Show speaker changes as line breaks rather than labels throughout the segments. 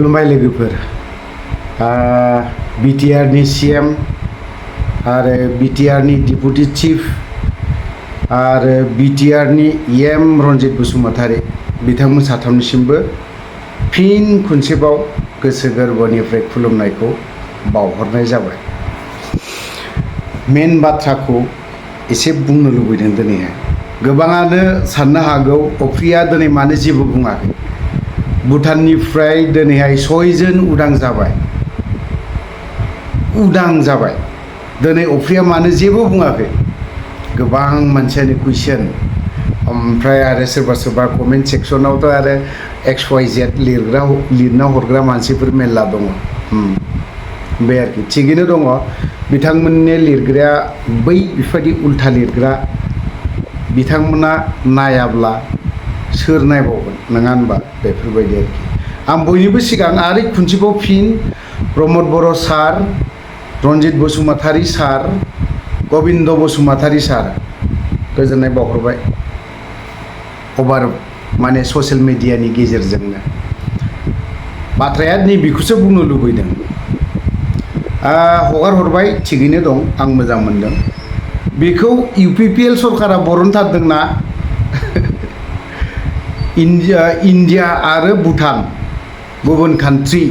खुलुमबाय लोगोफोर बिटिआरनि सीएम आरो बिटिआरनि डिपुटि चिफ आरो बिटिआरनि एम रनजित बसुमतारी बिथांमोन साथामनिसिमबो फिन खनसेबाव गोसो गोरबोनिफ्राय खुलुमनायखौ बावहरनाय जाबाय। मेन बाथ्राखौ एसे बुंनो लुबैदों दिनैहाय। गोबाङानो साननो हागौ अफ्रिया दिनै मानो जेबो बुङाखै। भुटाननिफ्राय दिनैहाय 6 जन उदां जाबाय। दिनै अफ्रिया मानो जेबो बुङाखै। गोबां मानसियानो कुइसन, ओमफ्राय आरो सोरबा कमेन्ट सेक्सनावथ' आरो XYZ लिरना हरग्रा मानसिफोर मेरला दङ। बे आरोखि थिगैनो दङ। बिथांमोननि लिरग्राया बै बेफोरबायदि उल्था लिरग्रा बिथांमोना नायाब्ला सोर नायबावगोन, नङा होनबा? बेफोरबायदि आरोखि आं बयनिबो सिगां आरो खनसेबाव फिन प्रमद बर' सार, रनजित बसुमतारी सार, गबिन्द बसुमतारी सार गोजोननाय बावहरबाय। माने ससियेल मिडियानि गेजेरजोंनो बाथ्राया नैबेखौसो बुंनो लुबैदों। हगार हरबाय, थिगैनो दं, आं मोजां मोनदों। बेखौ UPPL सरकारा बरनथारदोंना इन्डिया आरो भुटान गुबुन कान्ट्रि,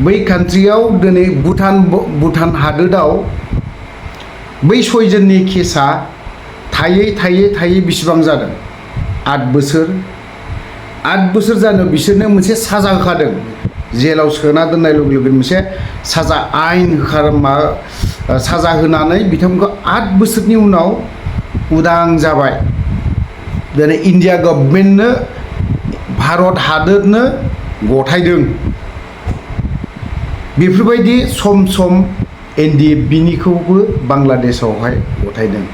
बै कान्ट्रियाव दिनै भुटान हादोराव बै 6 जननि केसा थायै बेसेबां जादों? 8 बोसोर जानो बिसोरनो मोनसे साजा होखादों। जेलाव सोना दोननाय लोगो लोगो मोनसे साजा आयेन साजा होनानै बिथांमोनखौ 8 बोसोरनि उनाव उदां जाबाय। दिनै इन्डिया गभर्नमेन्टनो भारत हादोरनो गथायदों। बेफोरबायदि सम NDFB-निखौबो बांलादेशआवहाय गथायदों।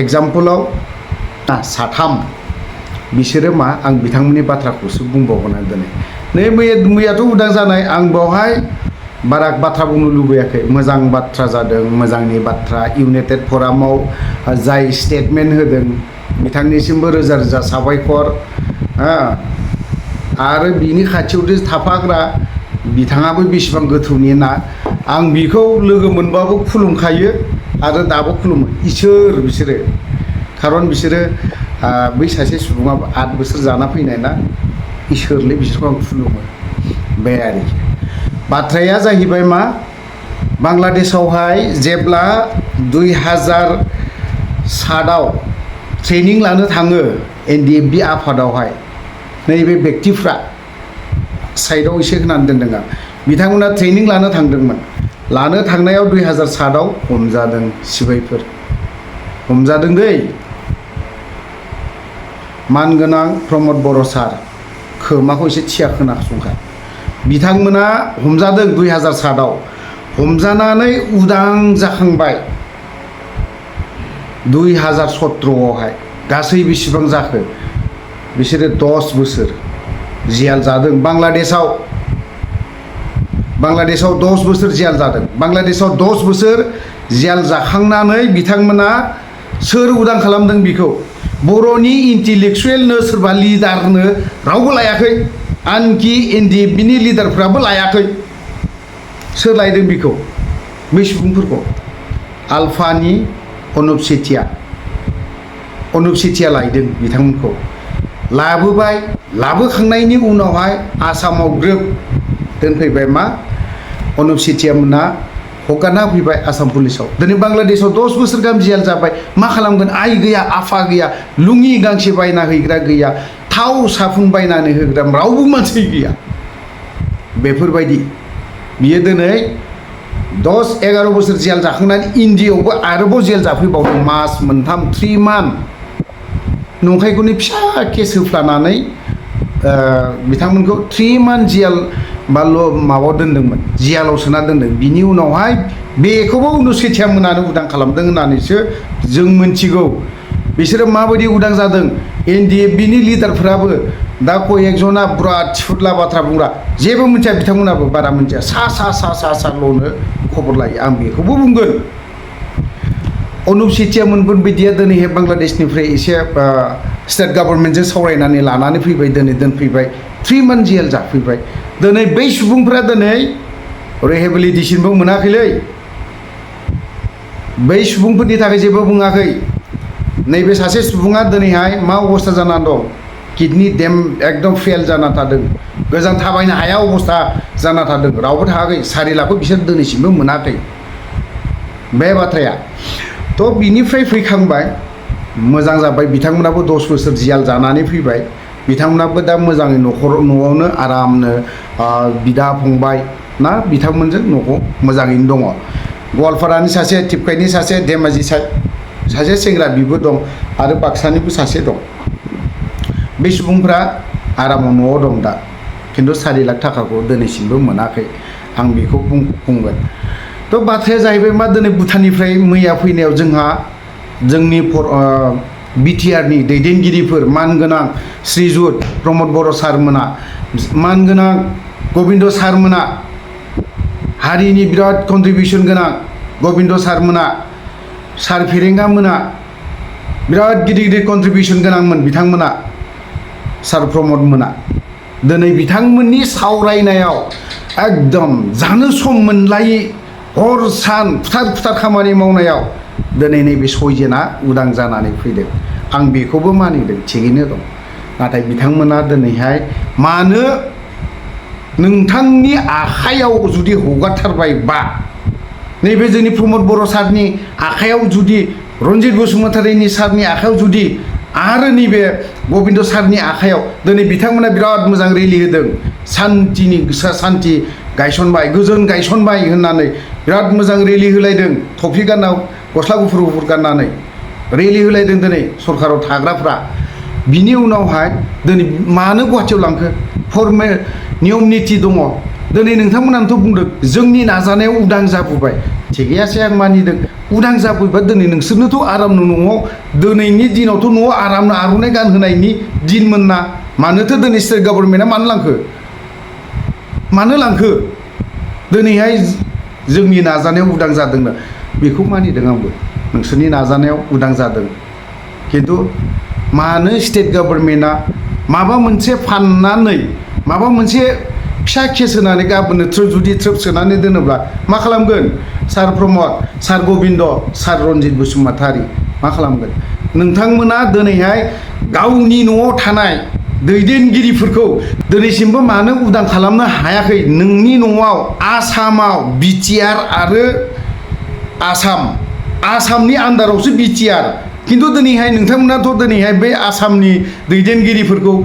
एग्जाम्पलाव 3 बिसोरो मा, आं बिथांमोननि बाथ्राखौसो बुंबावगोन दिनै। नै मैयाथ' उदां जानाय, आं बेवहाय बारा बाथ्रा बुंनो लुबैयाखै। मोजां बाथ्रा जादों, मोजांनि बाथ्रा। इउनाइटेड फरामाव जाय स्टेटमेन्ट होदों बिथांनिसिमबो रोजा रोजा साबायखर। आरो बिनि खाथियाव थाफाग्रा बिथाङाबो बेसेबां गोथौनि ना, आं बिखौ लोगो मोनबाबो खुलुमखायो आरो दाबो खुलुमो। इसोर बिसोरो, खारन बिसोरो बै सासे सुबुङा 8 बोसोर जाना फैनाय ना, इसोरलै बिसोरखौ आं खुलुमो। बे आरोखि बाथ्राया जाहैबाय मा, बांलादेशआवहाय जेब्ला 2007आव ट्रेनिं लानो थाङो NDFB आफादावहाय, नैबे बेक्तिफ्रा साइडआव एसे होनानै दोनदों आं, बिथांमोना ट्रेनिं लानो थांदोंमोन। लानो थांनायाव 2007आव हमजादों, सिबायफोर हमजादों दै। मानगोनां प्रमद बर' सार, खोमाखौ एसे थिया खोनासंखा। बिथांमोना हमजादों 2007आव, हमजानानै उदां जाखांबाय 2017आवहाय। गासै बेसेबां जाखो? बिसोरो 10 बोसोर जेल जादों। बांलादेशआव 10 बोसोर जेल जादों। बांलादेशआव 10 बोसोर जेल जाखांनानै बिथांमोना सोर उदां खालामदों बिखौ? बर'नि इन्टेलेक्सुवेलनो, सोरबा लिडारनो रावबो लायाखै। आनखि NDFB-नि लिडारफ्राबो लायाखै। सोर लायदों बिखौ? बै सुबुंफोरखौ आलफानि अनुप सेथिया लायदों बिथांमोनखौ। लाबोखांनायनि उनावहाय आसामाव ग्रोब दोनफैबाय। मा, अनुप सेथिया मोना हगारना फैबाय आसाम पुलिसाव। दिनै बांलादेशआव 10 बोसोर गाहाम जेल जाबाय। मा खालामगोन? आइ गैया, आफा गैया, लुङि गांसे बायना हैग्रा गैया, थाव साफुन बायनानै होग्रा रावबो मानसि गैया। बेफोरबायदि बियो दिनै 10-11 बोसोर जेल जाखांनानै इन्डियायावबो आरोबाव जेल जाफैबावदों। मास मोनथाम, 3 मान्थ नंखायखौनो फिसा केस होफ्लानानै बिथांमोनखौ 3 मान्थ जेल माबायाव दोनदोंमोन, जेलाव सोना दोनदों। बिनि उनावहाय बेखौबो अनुप सेथिया मोनानो उदां खालामदों होननानैसो जों मिथिगौ। बिसोरो माबायदि उदां जादों? NDFB-नि लिडारफोराबो दा कयेकजना बिराद थिफुदला बाथ्रा बुंग्रा, जेबो मिथिया बिथांमोनाबो, बारा मिथिया, साल'नो खबर लायो। आं बेखौबो बुंगोन, अनुप सेथिया मोनगोन बायदिया दिनैहाय बांलादेशनिफ्राय एसे स्टेट गभर्नमेन्टजों सावरायनानै लानानै फैबाय, दिनै दोनफैबाय, 3 मान्थ जेल जाफैबाय। दिनै बै सुबुंफ्रा दिनै रिहेबिलिटेसनबो मोनाखैलै बै सुबुंफोरनि थाखाय जेबो बुङाखै नैबे सासे सुबुङा दिनैहाय मा अबस्था जानानै दं किडनि डेम एकदम फेल जाना थादों गोजान थाबायनो हाया अबस्था जाना थादों रावबो थाङाखै 4 लाखखौ बिसोर दिनैसिमबो मोनाखै बे बाथ्राया थ' बिनिफ्राय फैखांबाय मोजां जाबाय बिथांमोनाबो 10 बोसोर जियाल जानानै फैबाय बिथांमोनाबो दा मोजाङै न'आवनो आरामनो बिदा फंबाय ना बिथांमोनजों न'खौ मोजाङैनो दङ गवालपारानि सासे टिपकाइनि सासे धेमाजि सासे सेंग्रा बिबो दं आरो बाक्सानिबो सासे दं बे सुबुंफ्रा आरामाव न'आव दं दा खिन्थु 4 लाख थाखाखौ दिनैसिमबो मोनाखै आं बेखौ बुंगोन थ' बाथ्राया जाहैबाय मा दिनै भुटाननिफ्राय मैया फैनायाव जोंहा जोंनि बिटिआरनि दैदेनगिरिफोर मानगोनां श्रीजुत प्रमद बर' सारमोना मानगोनां गबिन्द सारमोना हारिनि बिराद कन्ट्रिबिउसन गोनां गबिन्द सारमोना सार फेरेंगा मोना बिराद गिदिर कन्ट्रिबिउसन गोनांमोन बिथांमोना सार प्रमद मोना दिनै बिथांमोननि सावरायनायाव एकदम जानो सम मोनलायै हर सान फुथार खामानि मावनायाव दिनै नैबे सयजना उदां जानानै फैदों आं बेखौबो मानिदों थिगैनो दं नाथाय बिथांमोना दिनैहाय मानो नोंथांनि आखायाव जुदि हगारथारबायबा नैबे जोंनि प्रमद बर' सारनि आखायाव जुदि रन्जित बसुमतारीनि सारनि आखायाव जुदि आरो नैबे गबिन्द सारनि आखायाव दिनै बिथांमोना बिराद मोजां रेलि होदों सान्थि गायसनबाय गोजोन गायसनबाय होननानै बिराद मोजां रेलि होलायदों टफि गानना गस्ला गुफुर गाननानै रेलि होलायदों दिनै सरकाराव थाग्राफ्रा बिनि उनावहाय दिनै मानो गुवाहाटियाव लांखो फर्मेल नियम निथि दङ दिनै नोंथांमोनानोथ' बुंदों जोंनि नाजानायाव उदां जाबोबाय थिगैयासै आं मानिदों उदां जाबोबाय दिनै नोंसोरनोथ' आरामनो न'आव दिनैनि दिनावथ' न'आव आरामनो आर'नाइ गानहोनायनि दिनमोन ना मानोथो दिनै स्टेट गभर्नमेन्टआ मानो लांखो दिनैहाय जोंनि नाजानायाव उदां जादोंनो बेखौ मानिदों आंबो नोंसोरनि नाजानायाव उदां जादों खिन्थु मानो स्टेट गभर्नमेन्टआ माबा मोनसे फाननानै माबा मोनसे फिसा केस होनानै गाबोननो जुदि ट्रोप सोनानै दोनोब्ला मा खालामगोन सार प्रमद सार गबिन्द सार रन्जित बसुमतारी मा खालामगोन नोंथांमोना दिनैहाय गावनि न'आव थानाय दैदेनगिरिफोरखौ दिनैसिमबो मानो उदां खालामनो हायाखै नोंनि न'आव आसामाव बिटिआर आरो आसामनि आन्दारावसो बिटिआर खिन्थु दिनैहाय नोंथांमोनाथ' दिनैहाय बे आसामनि दैदेनगिरिफोरखौ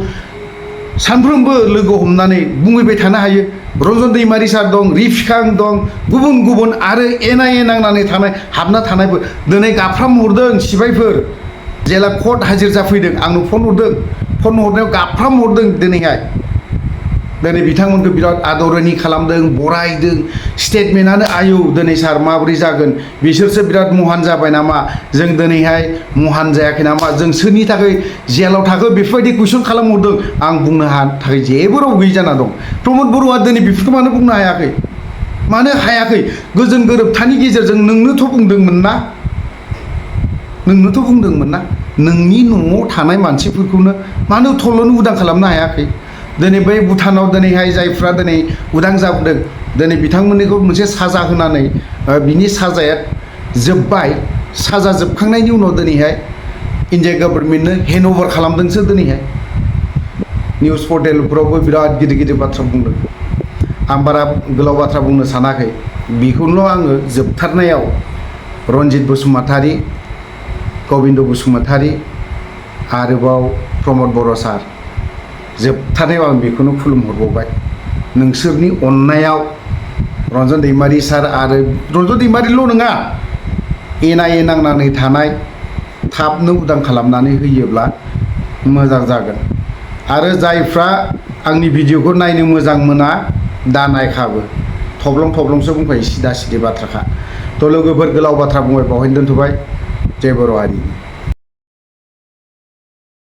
सानफ्रोमबो लोगो हमनानै बुंहैबाय थानो हायो रन्जन दैमारि सार दं रिफिखां दं गुबुन आरो एनआइए नांनानै थानाय हाबना थानायफोर दिनै गाबफ्राम हरदों सिबायफोर जेला कर्ट हाजिर जाफैदों आंनो फन हरनायाव गाबफ्राम हरदों दिनैहाय दिनै बिथांमोनखौ बिराद आदरनि खालामदों बरायदों स्टेटमेन्टआनो आयौ दिनै सार माबोरै जागोन बिसोरसो बिराद महान जाबाय नामा जों दिनैहाय महान जायाखै नामा जों सोरनि थाखाय जेलाव थाखो बेफोरबायदि कुइसन खालामहरदों आं बुंनो थाखाय जेबो राव गैयि जाना दं प्रमद बर'आ दिनै बेफोरखौ मानो बुंनो हायाखै गोजोन गोरोबथानि गेजेरजों नोंनोथ' बुंदोंमोन ना नोंनि न'आव थानाय मानसिफोरखौनो मानो थल'नो उदां खालामनो हायाखै दिनै बै भुटानाव दिनैहाय जायफ्रा दिनै उदां जाबोदों दिनै बिथांमोननिखौ मोनसे साजा होनानै बिनि साजाया जोब्बाय साजा जोबखांनायनि उनाव दिनैहाय इन्डिया गभर्नमेन्टनो हेन्ड अभार खालामदोंसो दिनैहाय निउस पर्टेलफोरावबो बिराद गिदिर बाथ्रा बुंदों आं बारा गोलाव बाथ्रा बुंनो सानाखै बेखौल' आङो जोबथारनायाव रन्जित बसुमतारी गबिन्द बसुमतारी आरोबाव प्रमद बर' सार जोबथारनायाव आं बेखौनो खुलुमहरबावबाय नोंसोरनि अननायाव रन्जन दैमारि सार आरो रन्जन दैमारिल' नङा एनआइए नांनानै थानाय थाबनो उदां खालामनानै होयोब्ला मोजां जागोन आरो जायफ्रा आंनि भिडिअखौ नायनो मोजां मोना दा नायखाबो थब्लंसो बुंखायो सिदा बाथ्राखा थ' लोगोफोर गोलाव बाथ्रा बुंबाय बावहायनो दोनथ'बाय जय बर' हारि